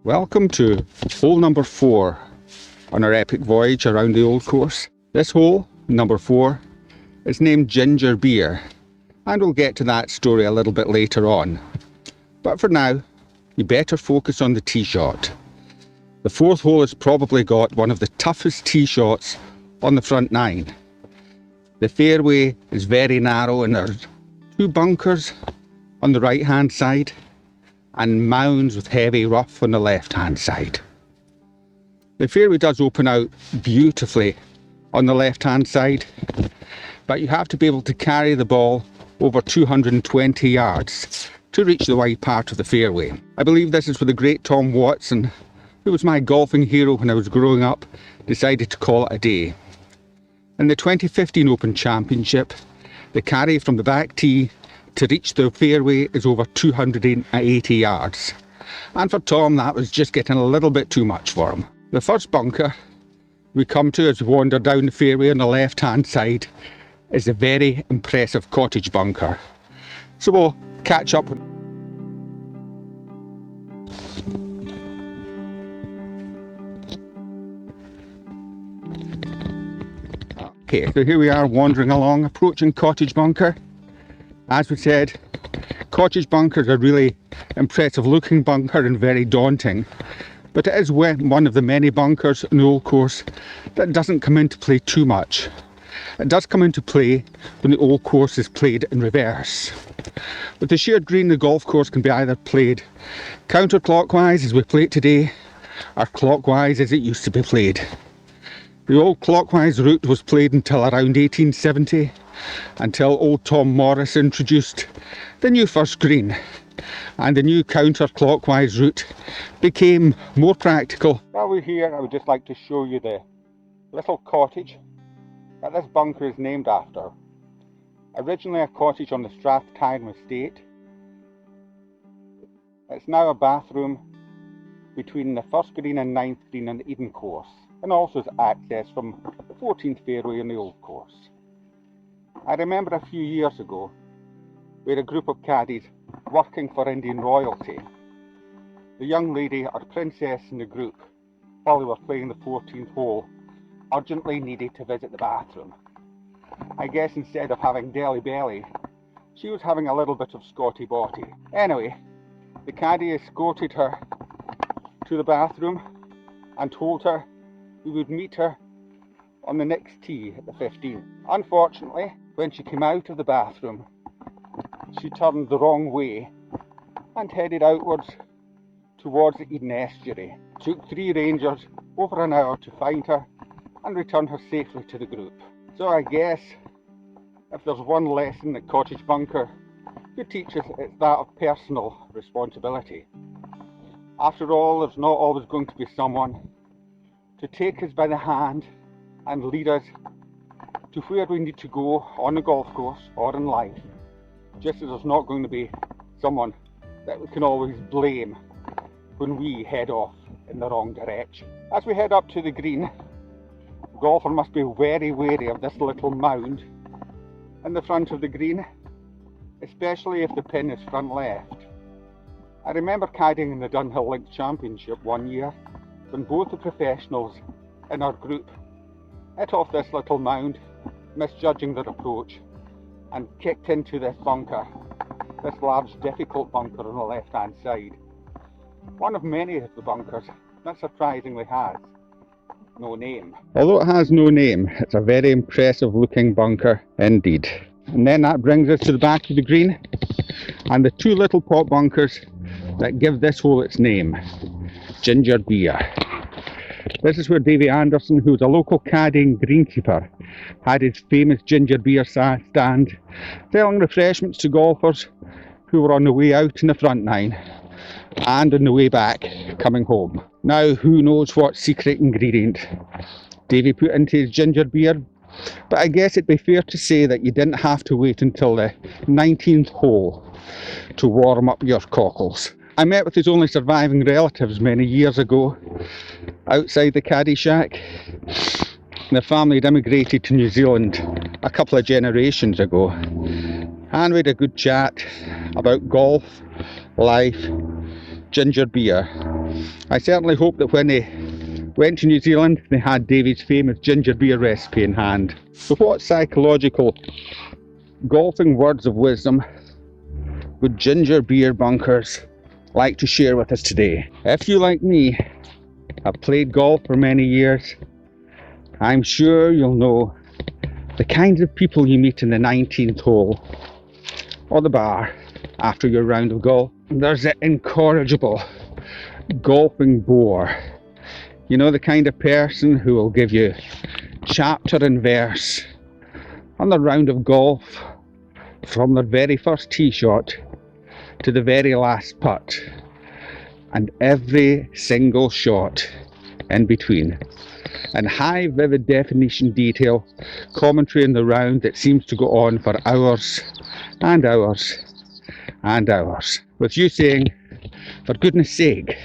Welcome to hole number 4 on our epic voyage around the old course. This hole, number 4, is named Ginger Beer, and we'll get to that story a little bit later on. But for now, you better focus on the tee shot. The 4th hole has probably got one of the toughest tee shots on the front 9. The fairway is very narrow and there's 2 bunkers on the right hand side and mounds with heavy rough on the left hand side. The fairway does open out beautifully on the left hand side, but you have to be able to carry the ball over 220 yards to reach the wide part of the fairway. I believe this is where the great Tom Watson, who was my golfing hero when I was growing up, decided to call it a day. In the 2015 Open Championship, the carry from the back tee to reach the fairway is over 280 yards. And for Tom, that was just getting a little bit too much for him. The first bunker we come to as we wander down the fairway on the left hand side is a very impressive cottage bunker. So we'll catch up. Okay, so here we are wandering along, approaching cottage bunker. As we said, cottage bunkers are really impressive looking bunker and very daunting, but it is one of the many bunkers in the old course that doesn't come into play too much. It does come into play when the old course is played in reverse. With the shared green, the golf course can be either played counterclockwise as we play it today, or clockwise as it used to be played. The old clockwise route was played until around 1870, until old Tom Morris introduced the new first green, and the new counterclockwise route became more practical. While we're here, I would just like to show you the little cottage that this bunker is named after. Originally a cottage on the Strathtyrum estate, it's now a bathroom between the first green and 9th green on the Eden course, and also has access from the 14th fairway in the old course. I remember a few years ago, we had a group of caddies working for Indian royalty. The young lady, or princess in the group, while they were playing the 14th hole, urgently needed to visit the bathroom. I guess instead of having Delhi belly, she was having a little bit of Scotty botty. Anyway, the caddy escorted her to the bathroom and told her we would meet her on the next tee at the 15th. Unfortunately, when she came out of the bathroom, she turned the wrong way and headed outwards towards the Eden estuary. It took 3 rangers over an hour to find her and return her safely to the group. So I guess if there's one lesson that cottage bunker could teach us, it's that of personal responsibility. After all, there's not always going to be someone to take us by the hand and lead us to where we need to go on the golf course or in life, just as there's not going to be someone that we can always blame when we head off in the wrong direction. As we head up to the green, the golfer must be very wary of this little mound in the front of the green, especially if the pin is front left. I remember caddying in the Dunhill Links Championship one year when both the professionals in our group hit off this little mound, misjudging their approach, and kicked into this bunker, this large difficult bunker on the left hand side. One of many of the bunkers that surprisingly has no name. Although it has no name, it's a very impressive looking bunker indeed. And then that brings us to the back of the green and the 2 little pot bunkers that give this hole its name, Ginger Beer. This is where Davy Anderson, who's a local caddying greenkeeper, had his famous ginger beer stand, selling refreshments to golfers who were on the way out in the front 9 and on the way back coming home. Now, who knows what secret ingredient Davy put into his ginger beer, but I guess it'd be fair to say that you didn't have to wait until the 19th hole to warm up your cockles. I met with his only surviving relatives many years ago outside the Caddyshack. The family had immigrated to New Zealand a couple of generations ago, and we had a good chat about golf, life, ginger beer, I certainly hope that when they went to New Zealand they had Davy's famous ginger beer recipe in hand. So what psychological golfing words of wisdom would ginger beer bunkers like to share with us today? If you, like me, have played golf for many years, I'm sure you'll know the kinds of people you meet in the 19th hole or the bar after your round of golf. There's the incorrigible golfing bore. You know, the kind of person who will give you chapter and verse on the round of golf from their very first tee shot to the very last putt, and every single shot in between, and high vivid definition detail commentary in the round that seems to go on for hours and hours and hours, with you saying, for goodness sake,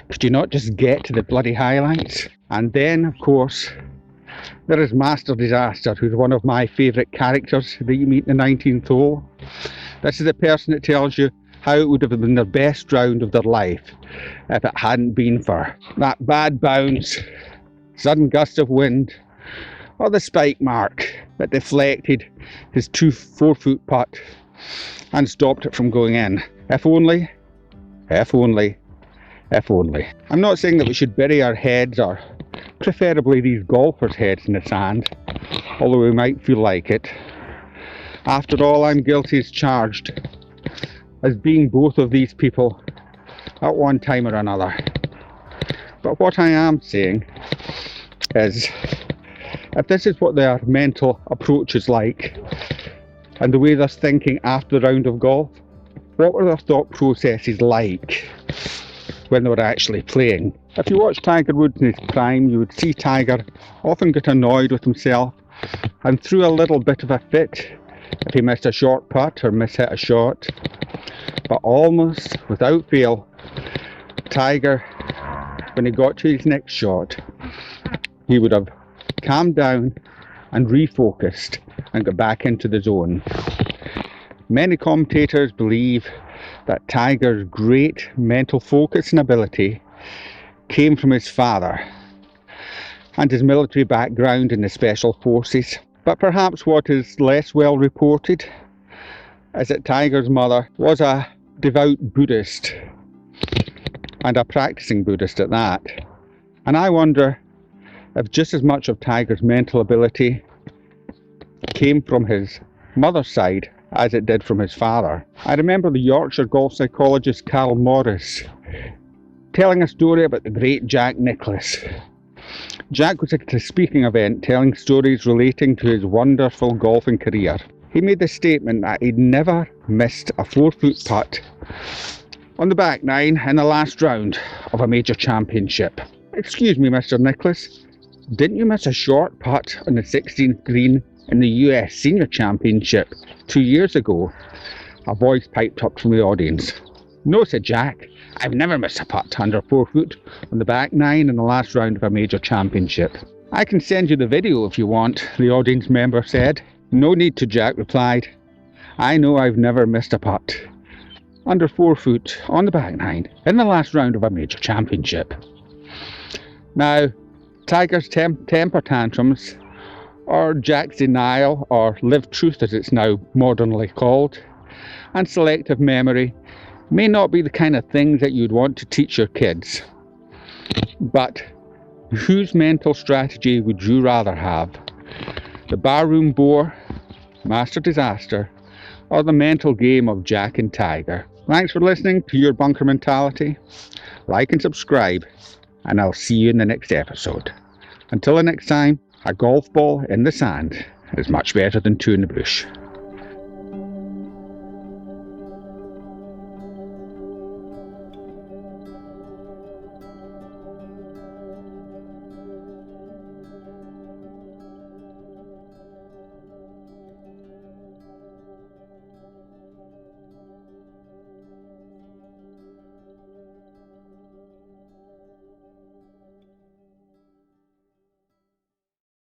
could you not just get to the bloody highlights? And then, of course, there is Master Disaster, who's one of my favourite characters that you meet in the 19th hole. This is the person that tells you how it would have been their best round of their life if it hadn't been for that bad bounce, sudden gust of wind, or the spike mark that deflected his 4-foot putt and stopped it from going in. If only, if only, if only. I'm not saying that we should bury our heads, or preferably these golfers' heads, in the sand, although we might feel like it. After all, I'm guilty as charged as being both of these people at one time or another. But what I am saying is, if this is what their mental approach is like, and the way they're thinking after the round of golf, what were their thought processes like when they were actually playing? If you watch Tiger Woods in his prime, you would see Tiger often get annoyed with himself and threw a little bit of a fit if he missed a short putt or mishit a shot. But almost without fail, Tiger, when he got to his next shot, he would have calmed down and refocused and got back into the zone. Many commentators believe that Tiger's great mental focus and ability came from his father and his military background in the special forces. But perhaps what is less well reported is that Tiger's mother was a devout Buddhist, and a practicing Buddhist at that. And I wonder if just as much of Tiger's mental ability came from his mother's side as it did from his father. I remember the Yorkshire golf psychologist Carl Morris telling a story about the great Jack Nicklaus. Jack was at a speaking event telling stories relating to his wonderful golfing career. He made the statement that he'd never missed a 4-foot putt on the back nine in the last round of a major championship. Excuse me, Mr. Nicklaus, didn't you miss a short putt on the 16th green in the US Senior Championship 2 years ago? A voice piped up from the audience. No, said Jack, I've never missed a putt under 4 foot on the back nine in the last round of a major championship. I can send you the video if you want, the audience member said. No need to, Jack replied. I know I've never missed a putt under 4 foot on the back nine in the last round of a major championship. Now, Tiger's temper tantrums, or Jack's denial, or lived truth as it's now modernly called, and selective memory may not be the kind of things that you'd want to teach your kids. But whose mental strategy would you rather have? The barroom bore, Master Disaster, or the mental game of Jack and Tiger? Thanks for listening to Your Bunker Mentality. Like and subscribe, and I'll see you in the next episode. Until the next time, a golf ball in the sand is much better than two in the bush.